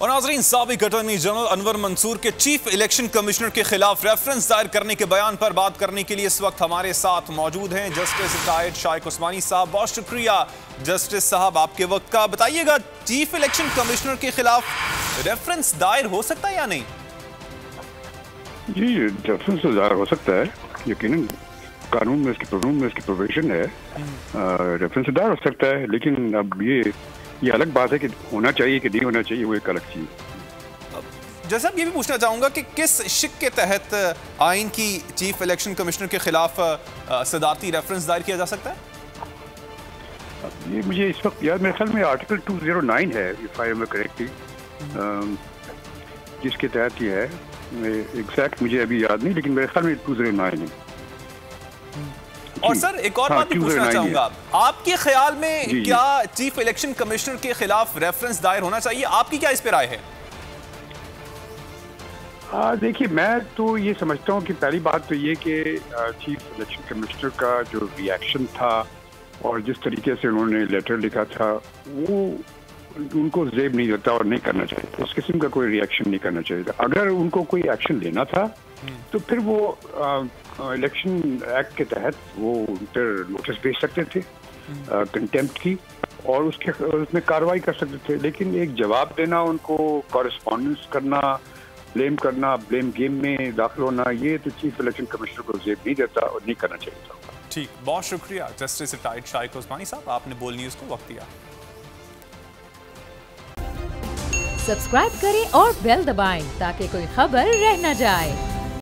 और नाज़रीन, साबिक अटॉर्नी जनरल अनवर मंसूर के चीफ इलेक्शन कमिश्नर के खिलाफ रेफरेंस दायर करने के बयान पर बात करने के लिए इस वक्त हमारे साथ मौजूद हैं जस्टिस रिटायर्ड शाइक उस्मानी साहब। बहुत शुक्रिया जस्टिस साहब आपके वक्त का। बताइएगा, चीफ इलेक्शन कमिश्नर के खिलाफ रेफरेंस दायर हो सकता है या नहीं? जी, रेफरेंस तो दायर हो सकता है, यकीनन कानून में इसकी प्रोविजन है। रेफरेंस दायर हो सकता है, लेकिन अब ये अलग बात है कि होना चाहिए कि नहीं होना चाहिए, वो एक अलग चीज। जैसा ये भी पूछना चाहूंगा कि किस शिक के तहत आइन की चीफ इलेक्शन कमिश्नर के खिलाफ सदारती रेफरेंस दायर किया जा सकता है? ये मुझे इस वक्त याद, मेरे ख्याल में आर्टिकल 209 है, इफ आई एम करेक्टली, जिसके तहत ये है। एग्जैक्ट मुझे अभी याद नहीं, लेकिन मेरे ख्याल में 209 है। और सर, एक और बात भी पूछना चाहूंगा, आपके ख्याल में क्या चीफ इलेक्शन कमिश्नर के खिलाफ रेफरेंस दायर होना चाहिए? आपकी क्या इस पे राय है? देखिए, मैं तो ये समझता हूँ कि पहली बात तो ये कि चीफ इलेक्शन कमिश्नर का जो रिएक्शन था और जिस तरीके से उन्होंने लेटर लिखा था, वो उनको जेब नहीं देता और नहीं करना चाहिए। उस किस्म का कोई रिएक्शन नहीं करना चाहिए। अगर उनको कोई एक्शन लेना था तो फिर वो इलेक्शन एक्ट के तहत वो उन पर नोटिस भेज सकते थे कंटेम्प्ट की, और उसमें कार्रवाई कर सकते थे। लेकिन एक जवाब देना, उनको कॉरेस्पॉन्डेंस करना, ब्लेम गेम में दाखिल होना, ये तो चीफ इलेक्शन कमिश्नर को जेब नहीं देता और नहीं करना चाहिए था। ठीक, बहुत शुक्रिया जस्टिस रिटायर्ड शाइक उस्मानी साहब, आपने बोल न्यूज़ को वक्त दिया। सब्सक्राइब करें और बेल दबाएं ताकि कोई खबर रह न जाए।